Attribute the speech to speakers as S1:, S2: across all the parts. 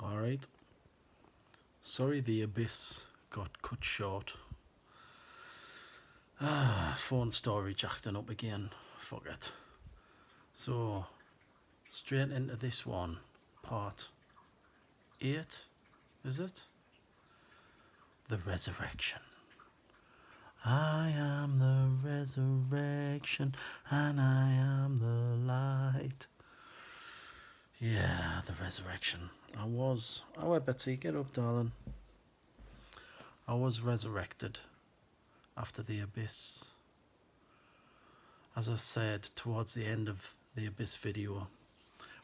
S1: Alright. Sorry the Abyss got cut short. Phone storage acting up again. Fuck it. So, straight into this one. Part 8, is it? The Resurrection. I am the resurrection, and I am the light. Yeah, the resurrection. Oh, Betsy, get up, darling. I was resurrected after the Abyss. As I said towards the end of the Abyss video,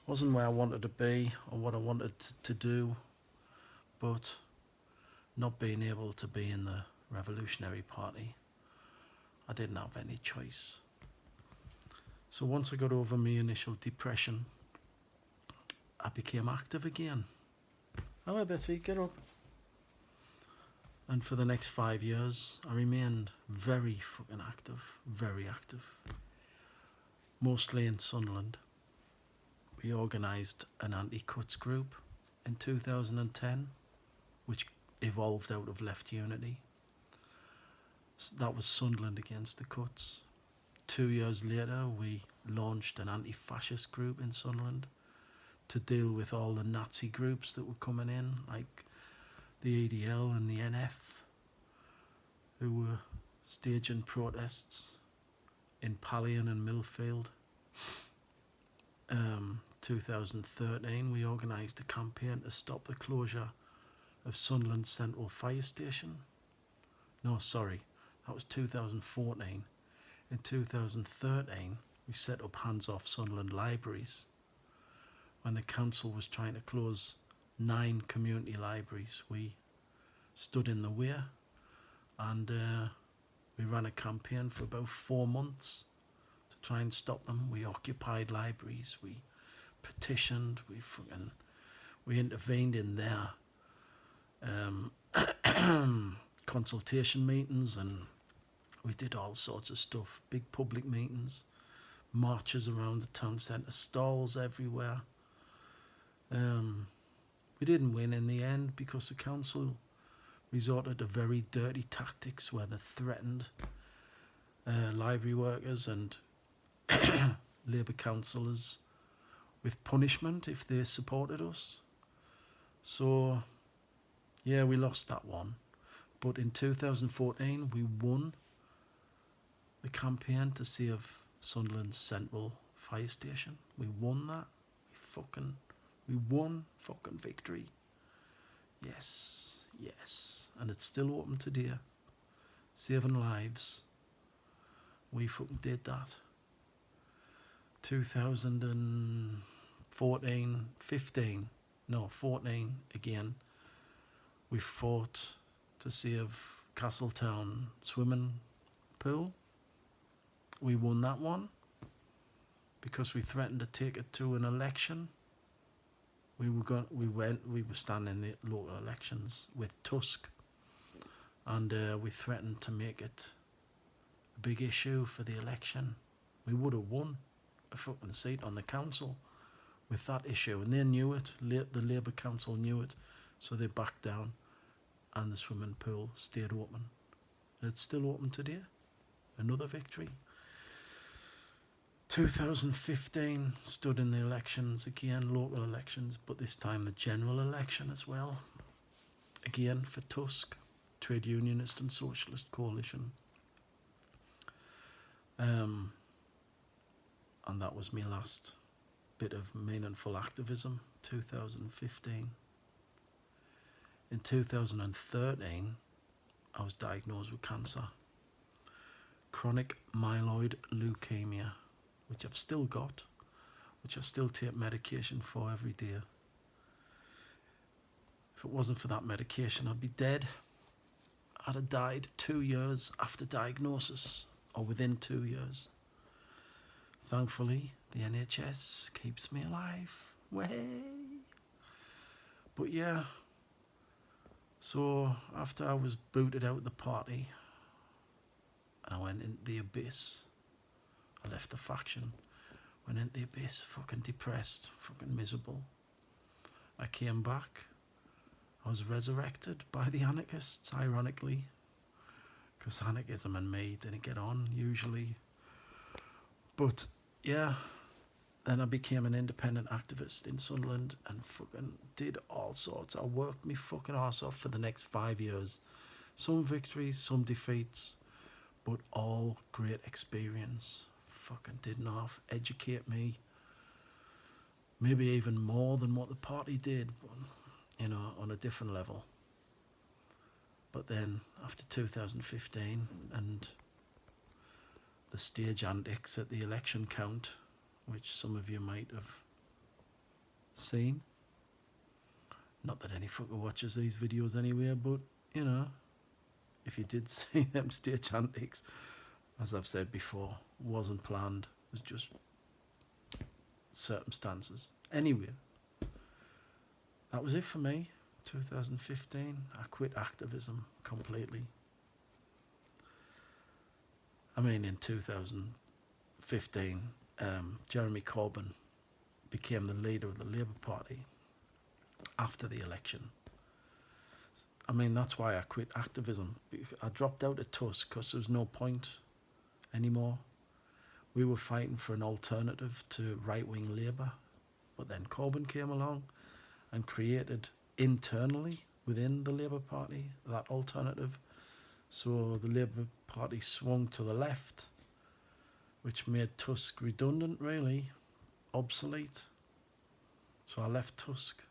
S1: wasn't where I wanted to be or what I wanted to do, but not being able to be in the Revolutionary Party, I didn't have any choice. So once I got over my initial depression, I became active again. Oh, Betty, get up. And for the next 5 years, I remained very fucking active, very active. Mostly in Sunderland. We organised an anti-cuts group in 2010, which evolved out of Left Unity. That was Sunderland Against the Cuts. 2 years later, we launched an anti-fascist group in Sunderland to deal with all the Nazi groups that were coming in, like the ADL and the NF, who were staging protests in Pallion and Millfield. 2013, we organised a campaign to stop the closure of Sunderland Central Fire Station. No, sorry, that was 2014. In 2013, we set up Hands Off Sunderland Libraries when the council was trying to close 9 community libraries. We stood in the way and we ran a campaign for about 4 months to try and stop them. We occupied libraries, we petitioned, we intervened in their consultation meetings, and we did all sorts of stuff. Big public meetings, marches around the town centre, stalls everywhere. We didn't win in the end because the council resorted to very dirty tactics where they threatened library workers and Labour councillors with punishment if they supported us. So yeah, we lost that one. But in 2014 we won the campaign to save Sunderland Central Fire Station. We won that. We won fucking victory. Yes, yes. And it's still open today. Saving lives. We fucking did that. 14 again. We fought to save Castletown swimming pool. We won that one because we threatened to take it to an election. We were standing in the local elections with Tusk, and we threatened to make it a big issue for the election. We would have won a fucking seat on the council with that issue, and they knew it. The Labour Council knew it, so they backed down, and the swimming pool stayed open. It's still open today. Another victory. 2015 stood in the elections again, local elections, but this time the general election as well. Again for Tusk, Trade Unionist and Socialist Coalition. And that was my last bit of meaningful activism, 2015. In 2013, I was diagnosed with cancer. Chronic myeloid leukemia, which I've still got, which I still take medication for every day. If it wasn't for that medication, I'd be dead. I'd have died 2 years after diagnosis, or within 2 years. Thankfully, the NHS keeps me alive. Way. But yeah, so after I was booted out of the party, and I went into the Abyss, I left the faction, went into the Abyss, fucking depressed, fucking miserable. I came back I was resurrected by the anarchists, ironically, because anarchism and me didn't get on usually. But yeah, then I became an independent activist in Sunderland and fucking did all sorts. I worked me fucking arse off for the next 5 years. Some victories, some defeats, but all great experience. Fucking did enough, educate me. Maybe even more than what the party did, but, you know, on a different level. But then, after 2015 and the stage antics at the election count, which some of you might have seen. Not that any fucker watches these videos anyway, but, you know, if you did see them stage antics, as I've said before, wasn't planned. It was just circumstances. Anyway, that was it for me. 2015, I quit activism completely. I mean, in 2015, Jeremy Corbyn became the leader of the Labour Party after the election. I mean, that's why I quit activism. I dropped out of Tusk because there was no point anymore. We were fighting for an alternative to right-wing Labour, but then Corbyn came along and created internally within the Labour Party that alternative. So the Labour Party swung to the left, which made Tusk redundant, really, obsolete. So I left Tusk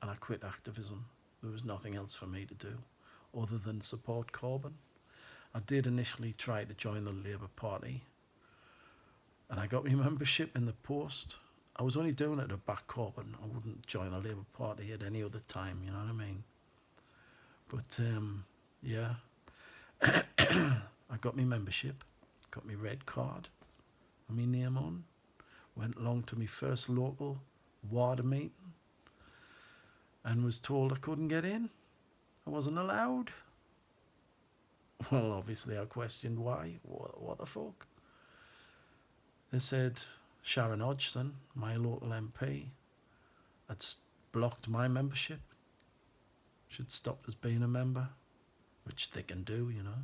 S1: and I quit activism. There was nothing else for me to do other than support Corbyn. I did initially try to join the Labour Party and I got my membership in the post. I was only doing it to back Corbyn. I wouldn't join the Labour Party at any other time, you know what I mean? But yeah, I got my membership, got my red card and my name on, went along to my first local ward meeting and was told I couldn't get in. I wasn't allowed. Well, obviously I questioned why. What the fuck? They said Sharon Hodgson, my local MP, had blocked my membership. She'd stopped us being a member, which they can do, you know.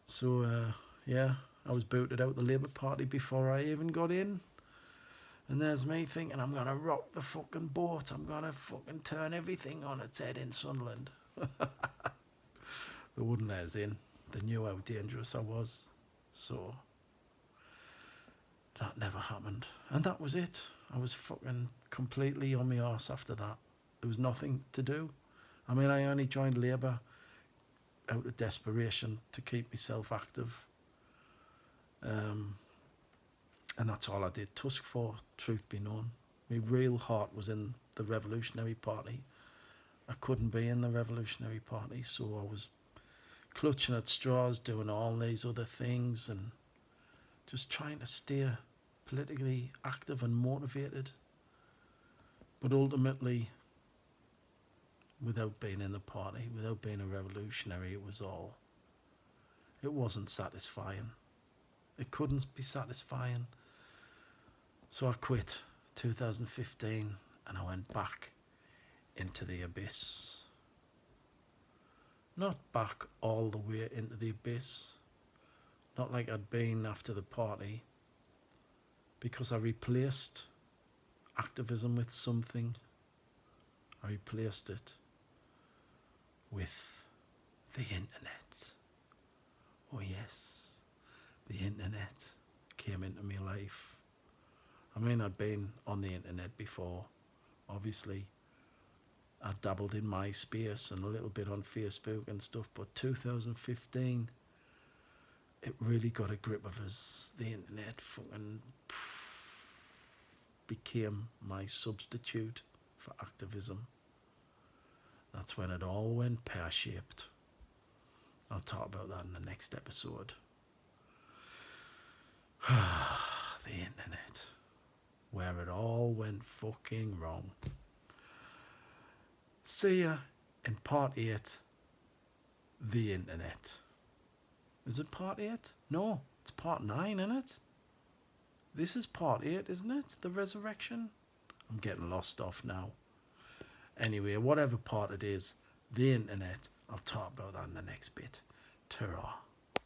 S1: So, yeah, I was booted out the Labour Party before I even got in. And there's me thinking, I'm going to rock the fucking boat. I'm going to fucking turn everything on its head in Sunderland. They wouldn't let us in. They knew how dangerous I was. So, that never happened. And that was it. I was fucking completely on my arse after that. There was nothing to do. I mean, I only joined Labour out of desperation to keep myself active. And that's all I did Tusk for, truth be known. My real heart was in the Revolutionary Party. I couldn't be in the Revolutionary Party, so I was clutching at straws, doing all these other things and just trying to stay politically active and motivated. But ultimately, without being in the party, without being a revolutionary, it wasn't satisfying. It couldn't be satisfying. So I quit 2015 and I went back into the abyss. Not back all the way into the abyss, not like I'd been after the party, because I replaced activism with something. I replaced it with the internet. Oh yes, the internet came into my life. I mean, I'd been on the internet before, obviously. I dabbled in MySpace and a little bit on Facebook and stuff, but 2015, it really got a grip of us. The internet fucking became my substitute for activism. That's when it all went pear-shaped. I'll talk about that in the next episode. The internet. Where it all went fucking wrong. See ya in part 8, the internet. Is it part 8? No, it's part 9, isn't it? This is part 8, isn't it? The resurrection? I'm getting lost off now. Anyway, whatever part it is, the internet, I'll talk about that in the next bit. Ta-ra.